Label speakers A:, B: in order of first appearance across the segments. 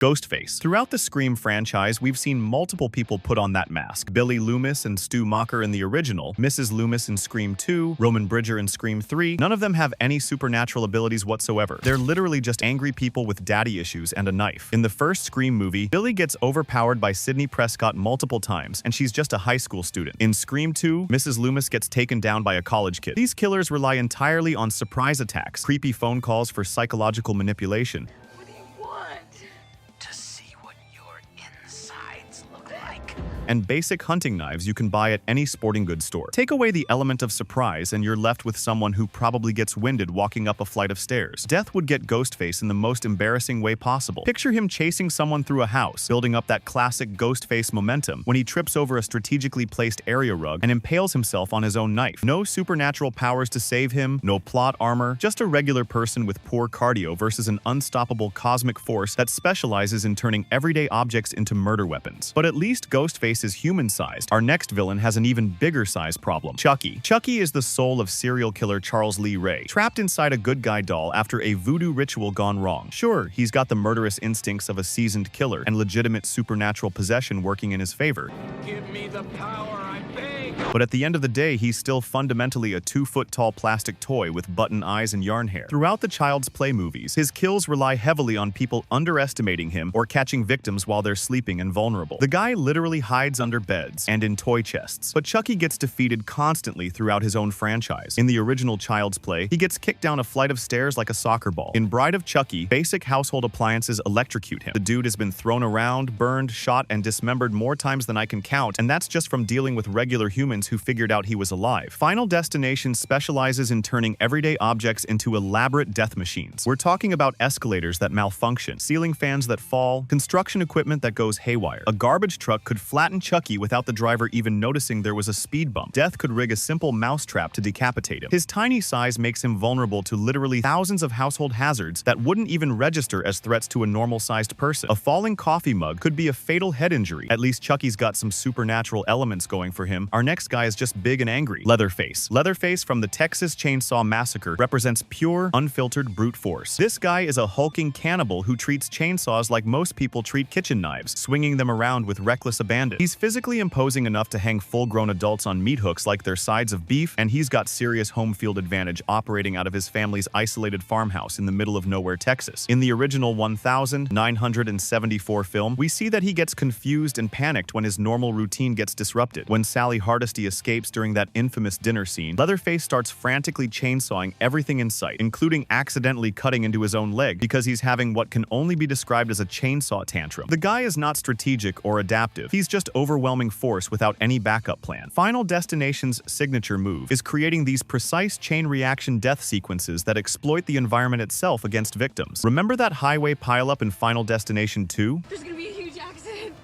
A: Ghostface. Throughout the Scream franchise, we've seen multiple people put on that mask. Billy Loomis and Stu Macher in the original, Mrs. Loomis in Scream 2, Roman Bridger in Scream 3. None of them have any supernatural abilities whatsoever. They're literally just angry people with daddy issues and a knife. In the first Scream movie, Billy gets overpowered by Sidney Prescott multiple times, and she's just a high school student. In Scream 2, Mrs. Loomis gets taken down by a college kid. These killers rely entirely on surprise attacks, creepy phone calls for psychological manipulation, and basic hunting knives you can buy at any sporting goods store. Take away the element of surprise and you're left with someone who probably gets winded walking up a flight of stairs. Death would get Ghostface in the most embarrassing way possible. Picture him chasing someone through a house, building up that classic Ghostface momentum when he trips over a strategically placed area rug and impales himself on his own knife. No supernatural powers to save him, no plot armor, just a regular person with poor cardio versus an unstoppable cosmic force that specializes in turning everyday objects into murder weapons. But at least Ghostface is human-sized. Our next villain has an even bigger size problem. Chucky. Chucky is the soul of serial killer Charles Lee Ray, trapped inside a good guy doll after a voodoo ritual gone wrong. Sure, he's got the murderous instincts of a seasoned killer and legitimate supernatural possession working in his favor.
B: Give me the power, I beg!
A: But at the end of the day, he's still fundamentally a 2-foot-tall plastic toy with button eyes and yarn hair. Throughout the Child's Play movies, his kills rely heavily on people underestimating him or catching victims while they're sleeping and vulnerable. The guy literally hides under beds and in toy chests. But Chucky gets defeated constantly throughout his own franchise. In the original Child's Play, he gets kicked down a flight of stairs like a soccer ball. In Bride of Chucky, basic household appliances electrocute him. The dude has been thrown around, burned, shot, and dismembered more times than I can count, and that's just from dealing with regular humans who figured out he was alive. Final Destination specializes in turning everyday objects into elaborate death machines. We're talking about escalators that malfunction, ceiling fans that fall, construction equipment that goes haywire. A garbage truck could flatten Chucky without the driver even noticing there was a speed bump. Death could rig a simple mousetrap to decapitate him. His tiny size makes him vulnerable to literally thousands of household hazards that wouldn't even register as threats to a normal-sized person. A falling coffee mug could be a fatal head injury. At least Chucky's got some supernatural elements going for him. Our next guy is just big and angry. Leatherface. Leatherface from the Texas Chainsaw Massacre represents pure, unfiltered brute force. This guy is a hulking cannibal who treats chainsaws like most people treat kitchen knives, swinging them around with reckless abandon. He's physically imposing enough to hang full-grown adults on meat hooks like they're sides of beef, and he's got serious home field advantage operating out of his family's isolated farmhouse in the middle of nowhere, Texas. In the original 1974 film, we see that he gets confused and panicked when his normal routine gets disrupted. When Sally Hardesty escapes during that infamous dinner scene, Leatherface starts frantically chainsawing everything in sight, including accidentally cutting into his own leg because he's having what can only be described as a chainsaw tantrum. The guy is not strategic or adaptive. He's just overwhelming force without any backup plan. Final Destination's signature move is creating these precise chain reaction death sequences that exploit the environment itself against victims. Remember that highway pileup in Final Destination 2?
C: There's gonna be a huge accident.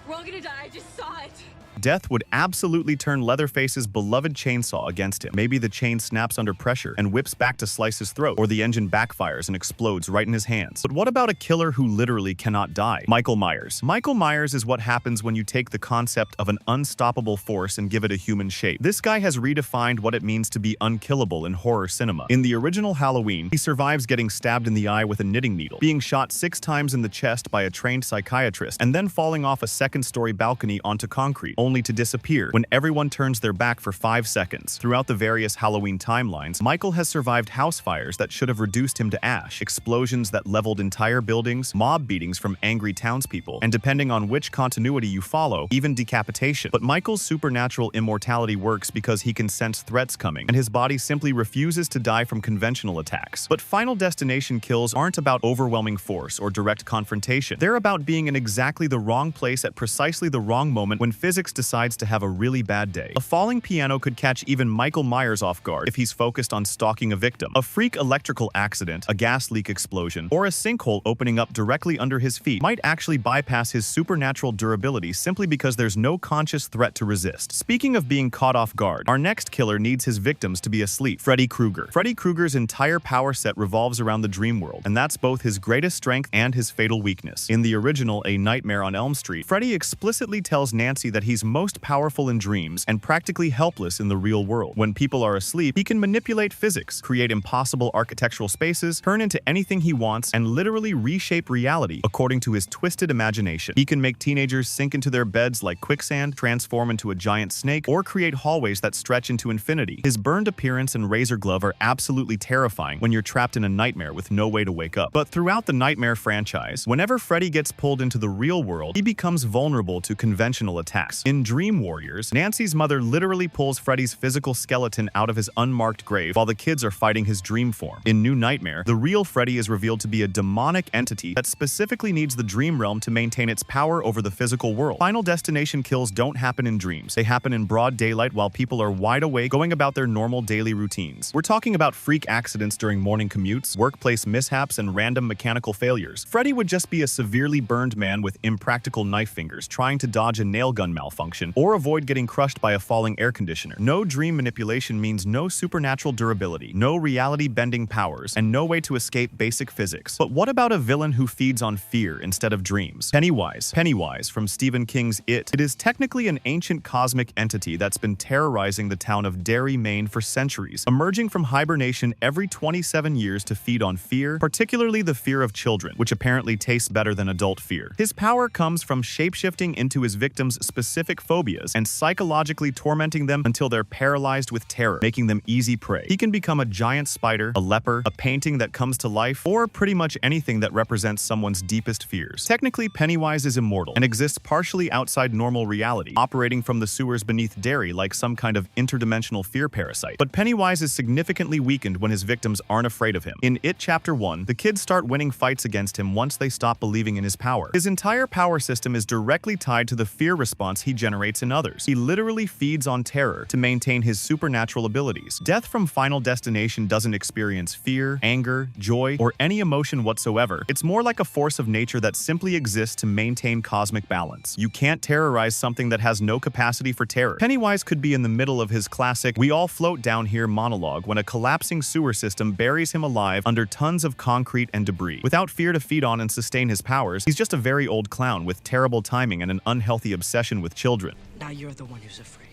C: We're all gonna die. I just saw it.
A: Death would absolutely turn Leatherface's beloved chainsaw against him. Maybe the chain snaps under pressure and whips back to slice his throat, or the engine backfires and explodes right in his hands. But what about a killer who literally cannot die? Michael Myers. Michael Myers is what happens when you take the concept of an unstoppable force and give it a human shape. This guy has redefined what it means to be unkillable in horror cinema. In the original Halloween, he survives getting stabbed in the eye with a knitting needle, being shot 6 times in the chest by a trained psychiatrist, and then falling off a second-story balcony onto concrete, only to disappear when everyone turns their back for 5 seconds. Throughout the various Halloween timelines, Michael has survived house fires that should have reduced him to ash, explosions that leveled entire buildings, mob beatings from angry townspeople, and depending on which continuity you follow, even decapitation. But Michael's supernatural immortality works because he can sense threats coming, and his body simply refuses to die from conventional attacks. But Final Destination kills aren't about overwhelming force or direct confrontation. They're about being in exactly the wrong place at precisely the wrong moment when physics decides to have a really bad day. A falling piano could catch even Michael Myers off guard if he's focused on stalking a victim. A freak electrical accident, a gas leak explosion, or a sinkhole opening up directly under his feet might actually bypass his supernatural durability simply because there's no conscious threat to resist. Speaking of being caught off guard, our next killer needs his victims to be asleep. Freddy Krueger. Freddy Krueger's entire power set revolves around the dream world, and that's both his greatest strength and his fatal weakness. In the original A Nightmare on Elm Street, Freddy explicitly tells Nancy that he's most powerful in dreams and practically helpless in the real world. When people are asleep, he can manipulate physics, create impossible architectural spaces, turn into anything he wants, and literally reshape reality according to his twisted imagination. He can make teenagers sink into their beds like quicksand, transform into a giant snake, or create hallways that stretch into infinity. His burned appearance and razor glove are absolutely terrifying when you're trapped in a nightmare with no way to wake up. But throughout the Nightmare franchise, whenever Freddy gets pulled into the real world, he becomes vulnerable to conventional attacks. In Dream Warriors, Nancy's mother literally pulls Freddy's physical skeleton out of his unmarked grave while the kids are fighting his dream form. In New Nightmare, the real Freddy is revealed to be a demonic entity that specifically needs the dream realm to maintain its power over the physical world. Final Destination kills don't happen in dreams. They happen in broad daylight while people are wide awake going about their normal daily routines. We're talking about freak accidents during morning commutes, workplace mishaps, and random mechanical failures. Freddy would just be a severely burned man with impractical knife fingers trying to dodge a nail gun malfunction or avoid getting crushed by a falling air conditioner. No dream manipulation means no supernatural durability, no reality-bending powers, and no way to escape basic physics. But what about a villain who feeds on fear instead of dreams? Pennywise. Pennywise from Stephen King's It. It is technically an ancient cosmic entity that's been terrorizing the town of Derry, Maine for centuries, emerging from hibernation every 27 years to feed on fear, particularly the fear of children, which apparently tastes better than adult fear. His power comes from shapeshifting into his victims' specific phobias and psychologically tormenting them until they're paralyzed with terror, making them easy prey. He can become a giant spider, a leper, a painting that comes to life, or pretty much anything that represents someone's deepest fears. Technically, Pennywise is immortal and exists partially outside normal reality, operating from the sewers beneath Derry like some kind of interdimensional fear parasite. But Pennywise is significantly weakened when his victims aren't afraid of him. In It Chapter 1, the kids start winning fights against him once they stop believing in his power. His entire power system is directly tied to the fear response he generates in others. He literally feeds on terror to maintain his supernatural abilities. Death from Final Destination doesn't experience fear, anger, joy, or any emotion whatsoever. It's more like a force of nature that simply exists to maintain cosmic balance. You can't terrorize something that has no capacity for terror. Pennywise could be in the middle of his classic "we all float down here" monologue when a collapsing sewer system buries him alive under tons of concrete and debris. Without fear to feed on and sustain his powers, he's just a very old clown with terrible timing and an unhealthy obsession with children.
D: Now you're the one who's afraid.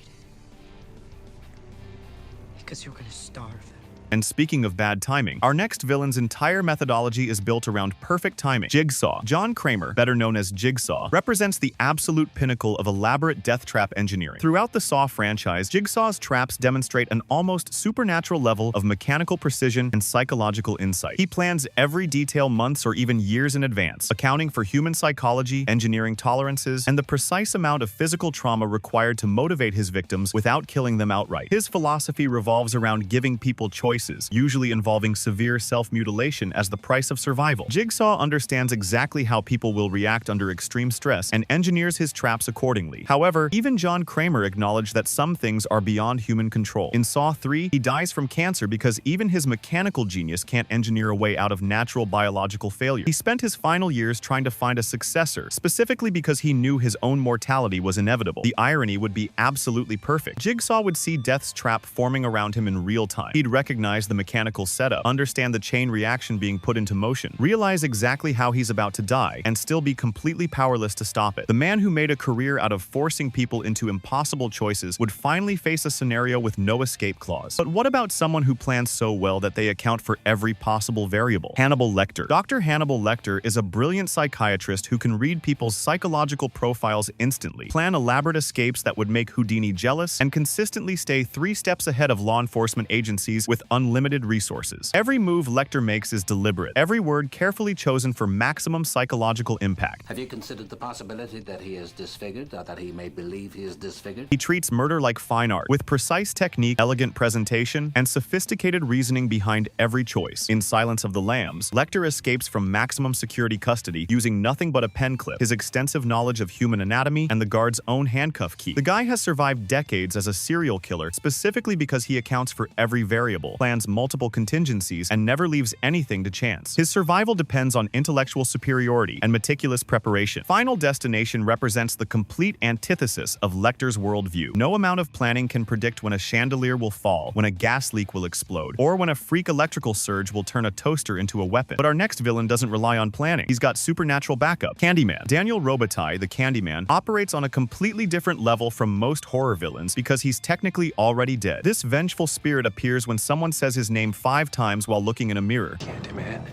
D: Because you're gonna starve.
A: And speaking of bad timing, our next villain's entire methodology is built around perfect timing. Jigsaw. John Kramer, better known as Jigsaw, represents the absolute pinnacle of elaborate death trap engineering. Throughout the Saw franchise, Jigsaw's traps demonstrate an almost supernatural level of mechanical precision and psychological insight. He plans every detail months or even years in advance, accounting for human psychology, engineering tolerances, and the precise amount of physical trauma required to motivate his victims without killing them outright. His philosophy revolves around giving people choices, usually involving severe self-mutilation as the price of survival. Jigsaw understands exactly how people will react under extreme stress and engineers his traps accordingly. However, even John Kramer acknowledged that some things are beyond human control. In Saw 3, he dies from cancer because even his mechanical genius can't engineer a way out of natural biological failure. He spent his final years trying to find a successor, specifically because he knew his own mortality was inevitable. The irony would be absolutely perfect. Jigsaw would see Death's trap forming around him in real time. He'd recognize the mechanical setup, understand the chain reaction being put into motion, realize exactly how he's about to die, and still be completely powerless to stop it. The man who made a career out of forcing people into impossible choices would finally face a scenario with no escape clause. But what about someone who plans so well that they account for every possible variable? Hannibal Lecter. Dr. Hannibal Lecter is a brilliant psychiatrist who can read people's psychological profiles instantly, plan elaborate escapes that would make Houdini jealous, and consistently stay 3 steps ahead of law enforcement agencies with unlimited resources. Every move Lecter makes is deliberate, every word carefully chosen for maximum psychological impact.
E: Have you considered the possibility that he is disfigured, or that he may believe he is disfigured?
A: He treats murder like fine art, with precise technique, elegant presentation, and sophisticated reasoning behind every choice. In Silence of the Lambs, Lecter escapes from maximum security custody using nothing but a pen clip, his extensive knowledge of human anatomy, and the guard's own handcuff key. The guy has survived decades as a serial killer specifically because he accounts for every variable, plans multiple contingencies and never leaves anything to chance. His survival depends on intellectual superiority and meticulous preparation. Final Destination represents the complete antithesis of Lecter's worldview. No amount of planning can predict when a chandelier will fall, when a gas leak will explode, or when a freak electrical surge will turn a toaster into a weapon. But our next villain doesn't rely on planning. He's got supernatural backup. Candyman. Daniel Robitaille, the Candyman, operates on a completely different level from most horror villains because he's technically already dead. This vengeful spirit appears when someone says his name 5 times while looking in a mirror.
B: Candyman.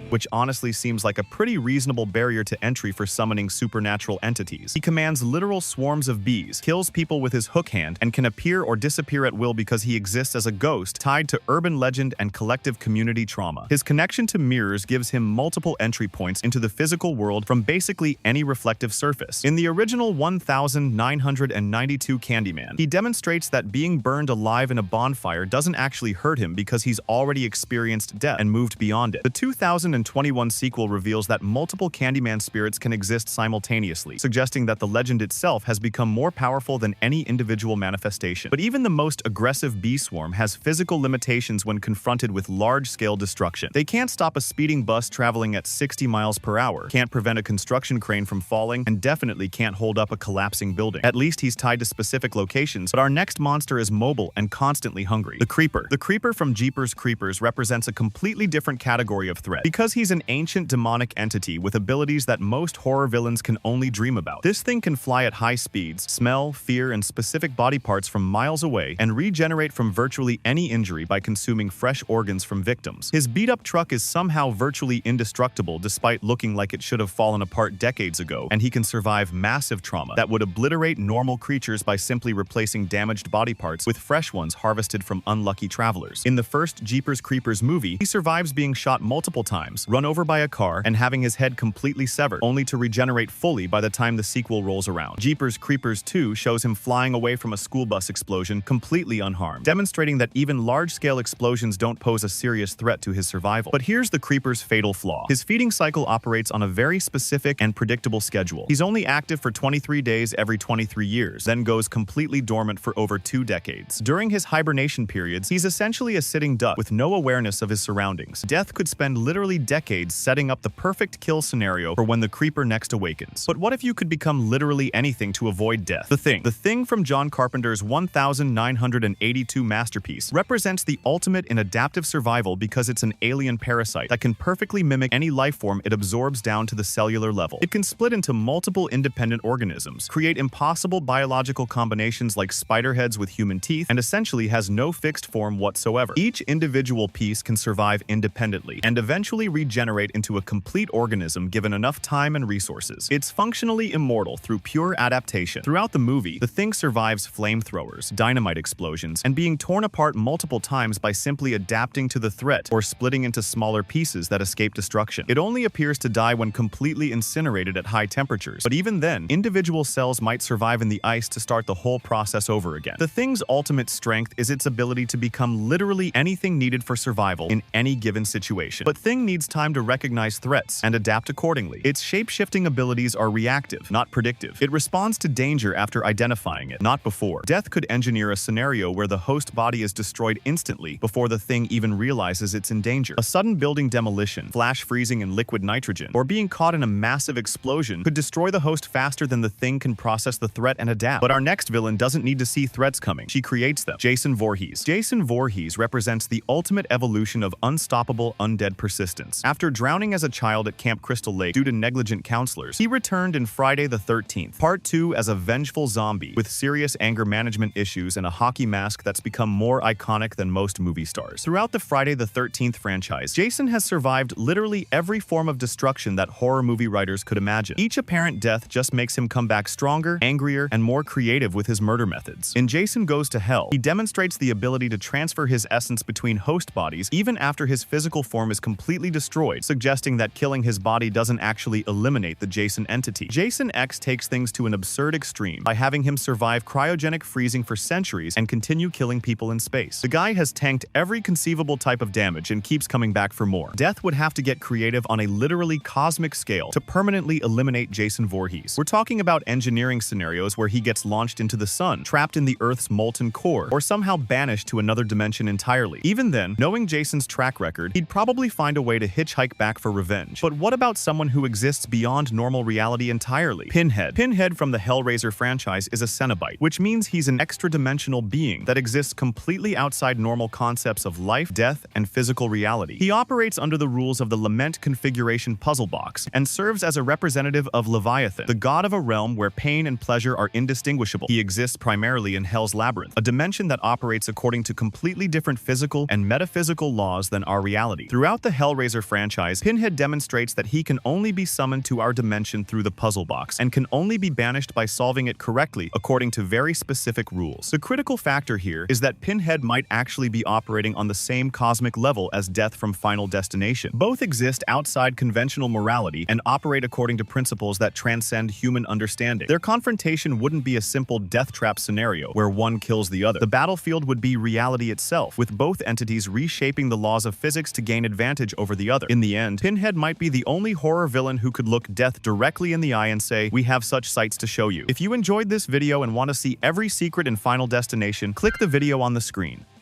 A: Which honestly seems like a pretty reasonable barrier to entry for summoning supernatural entities. He commands literal swarms of bees, kills people with his hook hand, and can appear or disappear at will because he exists as a ghost tied to urban legend and collective community trauma. His connection to mirrors gives him multiple entry points into the physical world from basically any reflective surface. In the original 1992 Candyman, he demonstrates that being burned alive in a bonfire doesn't actually hurt him because he's already experienced death and moved beyond it. The 2021 sequel reveals that multiple Candyman spirits can exist simultaneously, suggesting that the legend itself has become more powerful than any individual manifestation. But even the most aggressive bee swarm has physical limitations when confronted with large-scale destruction. They can't stop a speeding bus traveling at 60 miles per hour, can't prevent a construction crane from falling, and definitely can't hold up a collapsing building. At least he's tied to specific locations, but our next monster is mobile and constantly hungry. The Creeper. The Creeper from Jeepers Creepers represents a completely different category of threat. Because he's an ancient demonic entity with abilities that most horror villains can only dream about. This thing can fly at high speeds, smell, fear, and specific body parts from miles away, and regenerate from virtually any injury by consuming fresh organs from victims. His beat-up truck is somehow virtually indestructible despite looking like it should have fallen apart decades ago, and he can survive massive trauma that would obliterate normal creatures by simply replacing damaged body parts with fresh ones harvested from unlucky travelers. In the first Jeepers Creepers movie, he survives being shot multiple times, run over by a car, and having his head completely severed, only to regenerate fully by the time the sequel rolls around. Jeepers Creepers 2 shows him flying away from a school bus explosion completely unharmed, demonstrating that even large-scale explosions don't pose a serious threat to his survival. But here's the Creeper's fatal flaw. His feeding cycle operates on a very specific and predictable schedule. He's only active for 23 days every 23 years, then goes completely dormant for over 2 decades. During his hibernation periods, he's essentially a sitting duck with no awareness of his surroundings. Death could spend literally decades setting up the perfect kill scenario for when the Creeper next awakens. But what if you could become literally anything to avoid death? The Thing. The Thing from John Carpenter's 1982 masterpiece represents the ultimate in adaptive survival because it's an alien parasite that can perfectly mimic any life form it absorbs down to the cellular level. It can split into multiple independent organisms, create impossible biological combinations like spider heads with human teeth, and essentially has no fixed form whatsoever. Each individual piece can survive independently and eventually regenerate into a complete organism given enough time and resources. It's functionally immortal through pure adaptation. Throughout the movie, the Thing survives flamethrowers, dynamite explosions, and being torn apart multiple times by simply adapting to the threat or splitting into smaller pieces that escape destruction. It only appears to die when completely incinerated at high temperatures, but even then, individual cells might survive in the ice to start the whole process over again. The Thing's ultimate strength is its ability to become literally anything needed for survival in any given situation. But Thing needs time to recognize threats and adapt accordingly. Its shape-shifting abilities are reactive, not predictive. It responds to danger after identifying it, not before. Death could engineer a scenario where the host body is destroyed instantly before the Thing even realizes it's in danger. A sudden building demolition, flash freezing in liquid nitrogen, or being caught in a massive explosion could destroy the host faster than the Thing can process the threat and adapt. But our next villain doesn't need to see threats coming. She creates them. Jason Voorhees. Jason Voorhees represents the ultimate evolution of unstoppable undead persistence. After drowning as a child at Camp Crystal Lake due to negligent counselors, he returned in Friday the 13th, Part 2 as a vengeful zombie with serious anger management issues and a hockey mask that's become more iconic than most movie stars. Throughout the Friday the 13th franchise, Jason has survived literally every form of destruction that horror movie writers could imagine. Each apparent death just makes him come back stronger, angrier, and more creative with his murder methods. In Jason Goes to Hell, he demonstrates the ability to transfer his essence between host bodies even after his physical form is completely destroyed destroyed, suggesting that killing his body doesn't actually eliminate the Jason entity. Jason X takes things to an absurd extreme by having him survive cryogenic freezing for centuries and continue killing people in space. The guy has tanked every conceivable type of damage and keeps coming back for more. Death would have to get creative on a literally cosmic scale to permanently eliminate Jason Voorhees. We're talking about engineering scenarios where he gets launched into the sun, trapped in the Earth's molten core, or somehow banished to another dimension entirely. Even then, knowing Jason's track record, he'd probably find a way to hitchhike back for revenge. But what about someone who exists beyond normal reality entirely? Pinhead. Pinhead from the Hellraiser franchise is a Cenobite, which means he's an extra-dimensional being that exists completely outside normal concepts of life, death, and physical reality. He operates under the rules of the Lament configuration puzzle box and serves as a representative of Leviathan, the god of a realm where pain and pleasure are indistinguishable. He exists primarily in Hell's Labyrinth, a dimension that operates according to completely different physical and metaphysical laws than our reality. Throughout the Hellraiser franchise, Pinhead demonstrates that he can only be summoned to our dimension through the puzzle box and can only be banished by solving it correctly according to very specific rules. The critical factor here is that Pinhead might actually be operating on the same cosmic level as Death from Final Destination. Both exist outside conventional morality and operate according to principles that transcend human understanding. Their confrontation wouldn't be a simple death trap scenario where one kills the other. The battlefield would be reality itself, with both entities reshaping the laws of physics to gain advantage over the other. In the end, Pinhead might be the only horror villain who could look death directly in the eye and say, "We have such sights to show you." If you enjoyed this video and want to see every secret in Final Destination, click the video on the screen.